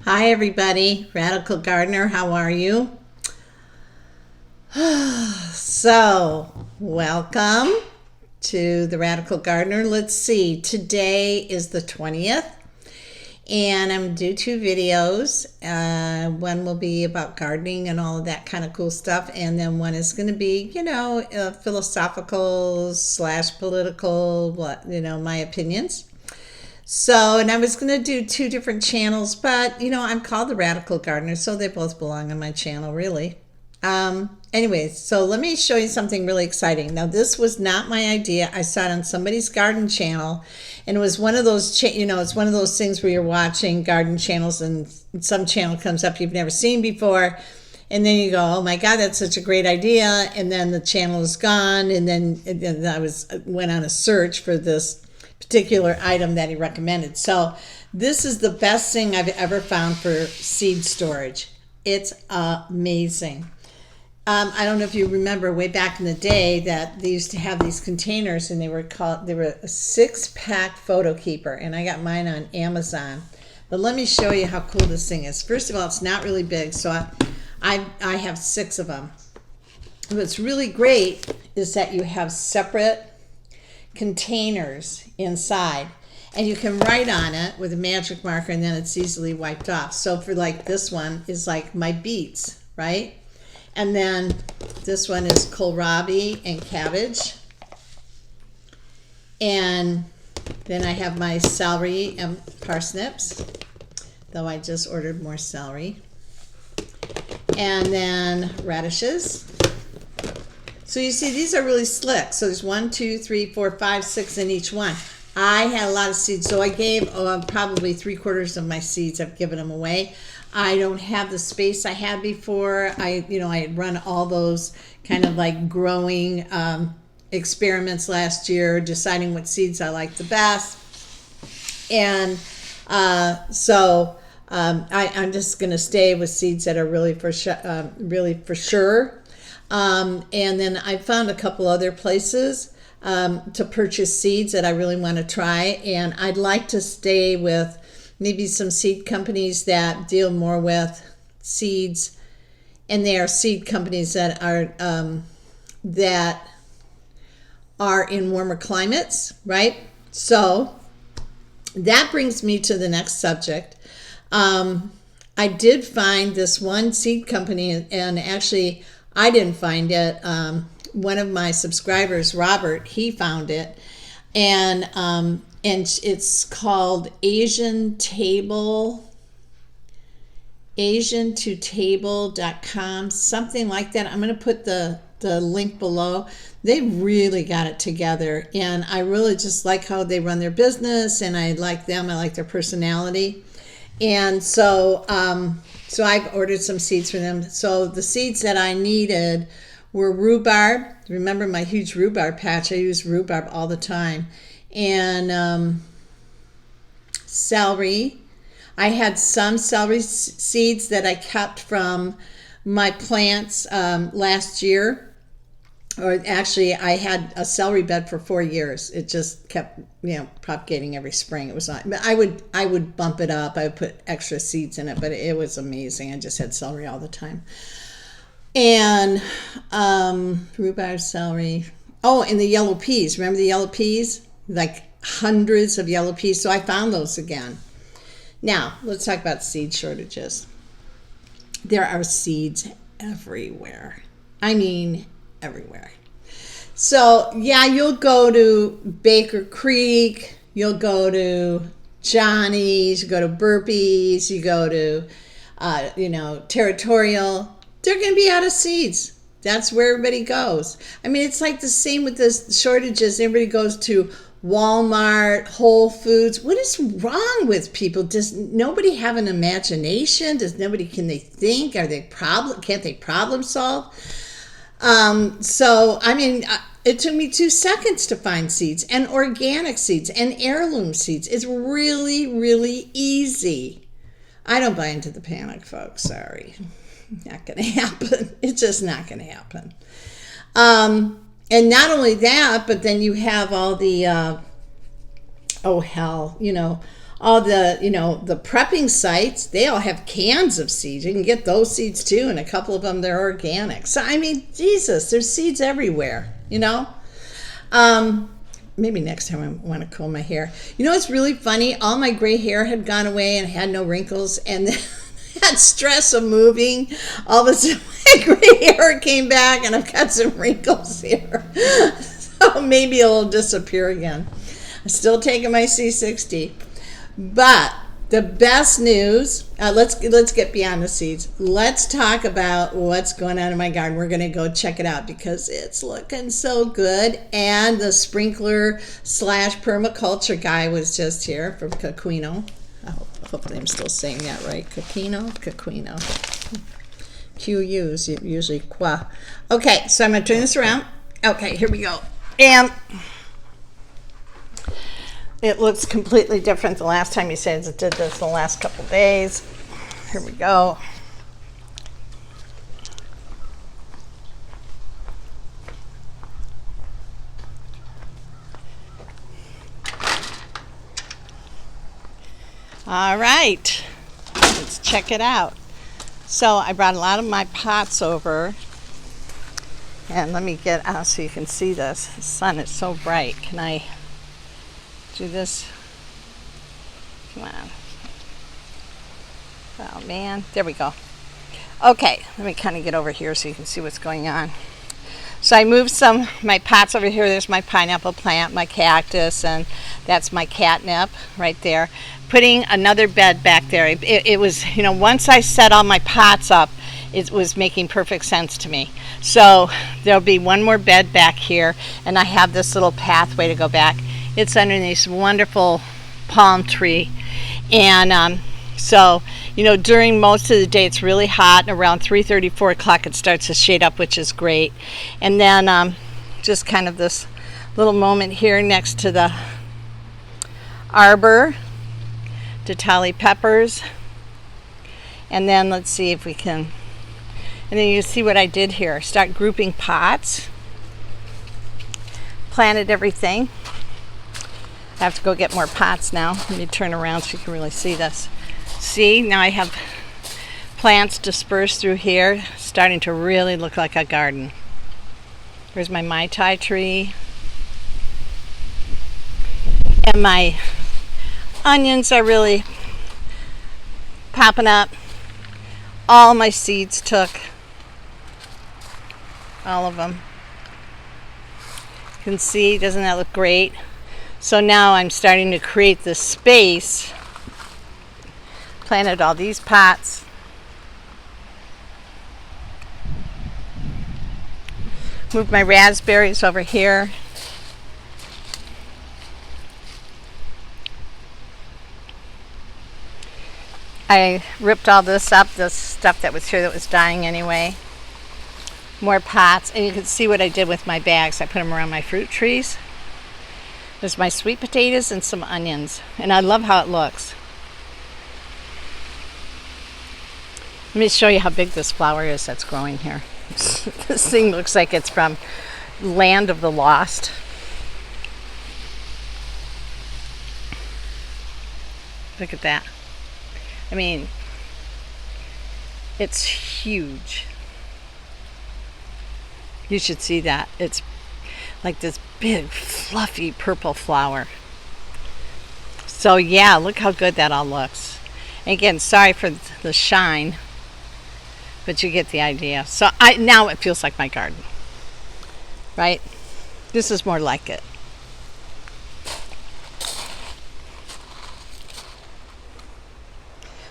Hi everybody, Radical Gardener, how are you? So, welcome to the Radical Gardener. Let's see, today is the 20th and I'm due 2 videos. One will be about gardening and all of that kind of cool stuff, and then one is going to be, philosophical / political, my opinions. So, and I was going to do 2 different channels, but I'm called the Radical Gardener, so they both belong on my channel, really. Anyways, so let me show you something really exciting. Now, this was not my idea. I saw it on somebody's garden channel, and it was one of those, it's one of those things where you're watching garden channels and some channel comes up you've never seen before, and then you go, oh my God, that's such a great idea, and then the channel is gone, and then I went on a search for this particular item that he recommended. So this is the best thing I've ever found for seed storage. It's amazing. I don't know if you remember way back in the day that they used to have these containers, and they were a 6-pack photo keeper, and I got mine on Amazon. But let me show you how cool this thing is. First of all, it's not really big, so I have 6 of them. What's really great is that you have separate containers inside, and you can write on it with a magic marker, and then it's easily wiped off. So for like this one is like my beets, right? And then this one is kohlrabi and cabbage, and then I have my celery and parsnips, though I just ordered more celery, and then radishes. So you see, these are really slick. So there's 1, 2, 3, 4, 5, 6 in each one. I had a lot of seeds, so I gave probably 3/4 of my seeds. I've given them away. I don't have the space I had before. I had run all those kind of like growing experiments last year, deciding what seeds I like the best. And so I'm just going to stay with seeds that are really for sure. And then I found a couple other places to purchase seeds that I really want to try, and I'd like to stay with maybe some seed companies that deal more with seeds, and they are seed companies that are in warmer climates, right? So that brings me to the next subject. I did find this one seed company, and actually I didn't find it. One of my subscribers, Robert, he found it, and it's called AsianToTable.com, something like that. I'm going to put the link below. They really got it together, and I really just like how they run their business, and I like them. I like their personality, and so I've ordered some seeds from them. So the seeds that I needed were rhubarb. Remember my huge rhubarb patch? I use rhubarb all the time. And celery. I had some celery seeds that I kept from my plants last year. Or actually, I had a celery bed for 4 years. It just kept, propagating every spring. It was not. I would bump it up. I would put extra seeds in it, but it was amazing. I just had celery all the time. And rhubarb, celery. Oh, and the yellow peas. Remember the yellow peas? Like hundreds of yellow peas. So I found those again. Now let's talk about seed shortages. There are seeds everywhere. I mean, everywhere. So yeah, you'll go to Baker Creek, you'll go to Johnny's, you go to Burpees, you go to Territorial. They're going to be out of seeds. That's where everybody goes. I mean, it's like the same with the shortages. Everybody goes to Walmart, Whole Foods. What is wrong with people? Does nobody have an imagination? Can they think? Can't they problem solve? So, I mean, it took me 2 seconds to find seeds, and organic seeds and heirloom seeds. It's really, really easy. I don't buy into the panic, folks. Sorry. Not going to happen. It's just not going to happen. And not only that, but then you have all the, all the, the prepping sites, they all have cans of seeds. You can get those seeds too, and a couple of them, they're organic. So, I mean, Jesus, there's seeds everywhere, Maybe next time I want to comb my hair. It's really funny. All my gray hair had gone away and had no wrinkles, and then that stress of moving, all of a sudden my gray hair came back, and I've got some wrinkles here. So maybe it'll disappear again. I'm still taking my C60. But the best news, let's get beyond the seeds. Let's talk about what's going on in my garden. We're going to go check it out because it's looking so good. And the sprinkler / permaculture guy was just here from Coquino. Hopefully I'm still saying that right. Coquino. QU's usually qua. Okay, so I'm going to turn this around. Okay, here we go. And it looks completely different the last time you said it did this in the last couple days. Here we go. All right, let's check it out. So I brought a lot of my pots over, and let me get out so you can see this. The sun is so bright. Can I do this? Come on. Oh man, there we go. Okay, let me kind of get over here so you can see what's going on. So I moved my pots over here. There's my pineapple plant, my cactus, and that's my catnip right there. Putting another bed back there. It was, once I set all my pots up, it was making perfect sense to me. So there'll be one more bed back here, and I have this little pathway to go back. It's underneath this wonderful palm tree. And so, during most of the day it's really hot, and around 3:30, 4 o'clock it starts to shade up, which is great. And then just kind of this little moment here next to the arbor, Ditali peppers. And then let's see if we can, and then you see what I did here. Start grouping pots. Planted everything. I have to go get more pots now. Let me turn around so you can really see this. See, now I have plants dispersed through here, starting to really look like a garden. Here's my Mai Tai tree. And my onions are really popping up. All my seeds took. All of them. You can see, doesn't that look great? So now I'm starting to create this space. Planted all these pots. Moved my raspberries over here. I ripped all this up, this stuff that was here that was dying anyway. More pots, and you can see what I did with my bags. I put them around my fruit trees. There's my sweet potatoes and some onions, and I love how it looks. Let me show you how big this flower is that's growing here. This thing looks like it's from Land of the Lost. Look at that. I mean, it's huge. You should see that. It's like this big, fluffy purple flower. So yeah, look how good that all looks. And again, sorry for the shine, but you get the idea. So now it feels like my garden, right? This is more like it.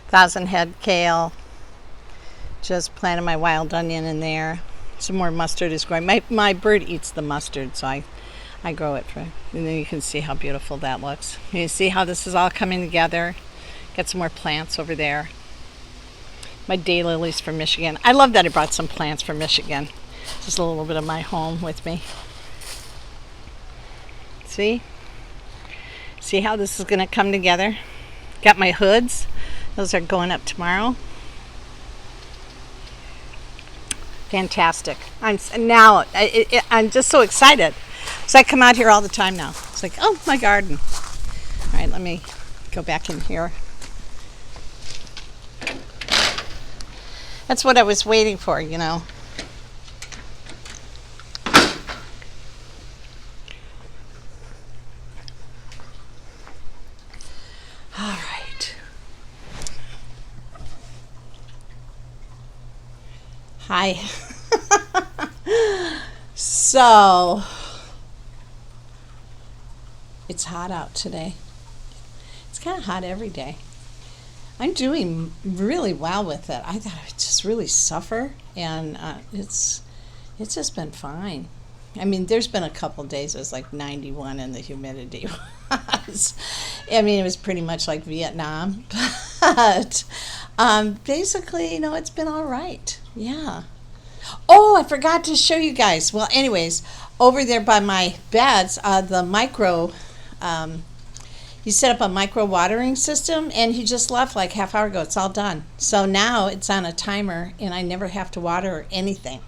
Thousand head kale. Just planted my wild onion in there. Some more mustard is growing. My bird eats the mustard, so I grow it for, and then you can see how beautiful that looks. You see how this is all coming together. Got some more plants over there. My daylilies from Michigan. I love that I brought some plants from Michigan. Just a little bit of my home with me. See how this is going to come together? Got my hoods. Those are going up tomorrow. Fantastic. I'm just so excited. So I come out here all the time now. It's like, oh, my garden. All right, let me go back in here. That's what I was waiting for, you know. All right. Hi. So, it's hot out today. It's kind of hot every day. I'm doing really well with it. I thought I would just really suffer, and it's just been fine. I mean, there's been a couple days it was like 91 and the humidity was, I mean, it was pretty much like Vietnam, but basically, you know, it's been all right. Yeah. Oh, I forgot to show you guys. Well, anyways, over there by my beds, he set up a MicroWatering system, and he just left like half hour ago. It's all done. So now it's on a timer, and I never have to water anything.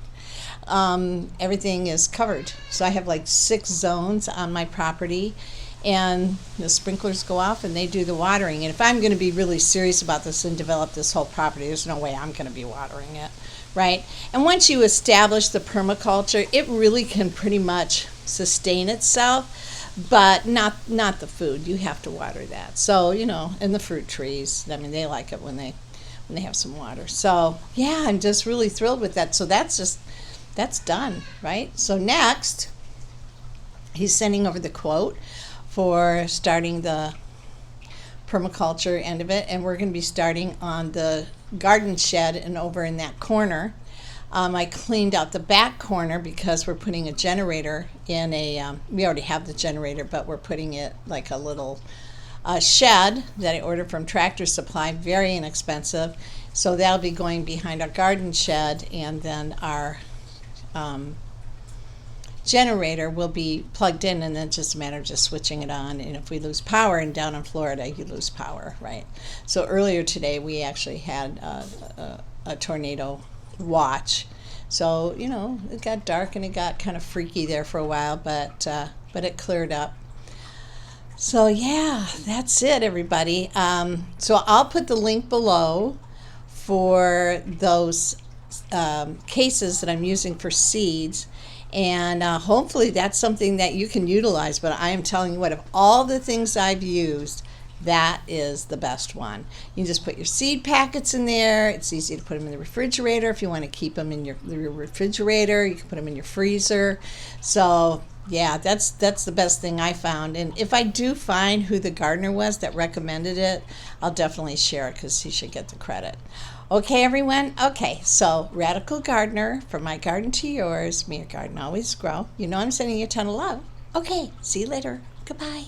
Everything is covered. So I have like 6 zones on my property, and the sprinklers go off, and they do the watering. And if I'm going to be really serious about this and develop this whole property, there's no way I'm going to be watering it, right? And once you establish the permaculture, it really can pretty much sustain itself. But not the food. You have to water that. So, you know, and the fruit trees, I mean, they like it when they have some water. So, yeah, I'm just really thrilled with that. So that's done, right? So next, he's sending over the quote for starting the permaculture end of it, and we're going to be starting on the garden shed and over in that corner. I cleaned out the back corner because we're putting a generator in we already have the generator, but we're putting it like a little shed that I ordered from Tractor Supply, very inexpensive. So that'll be going behind our garden shed, and then our generator will be plugged in, and then it's just a matter of just switching it on. And if we lose power, and down in Florida, you lose power, right? So earlier today, we actually had a tornado watch. So, you know, it got dark and it got kind of freaky there for a while, but it cleared up. So yeah, that's it, everybody. So I'll put the link below for those cases that I'm using for seeds, and hopefully that's something that you can utilize. But I am telling you what, of all the things I've used, that is the best one. You can just put your seed packets in there. It's easy to put them in the refrigerator. If you want to keep them in your refrigerator, you can put them in your freezer. So yeah, that's the best thing I found. And if I do find who the gardener was that recommended it, I'll definitely share it, because he should get the credit. Okay, everyone? Okay, so Radical Gardener, from my garden to yours, may your garden always grow. You know I'm sending you a ton of love. Okay, see you later. Goodbye.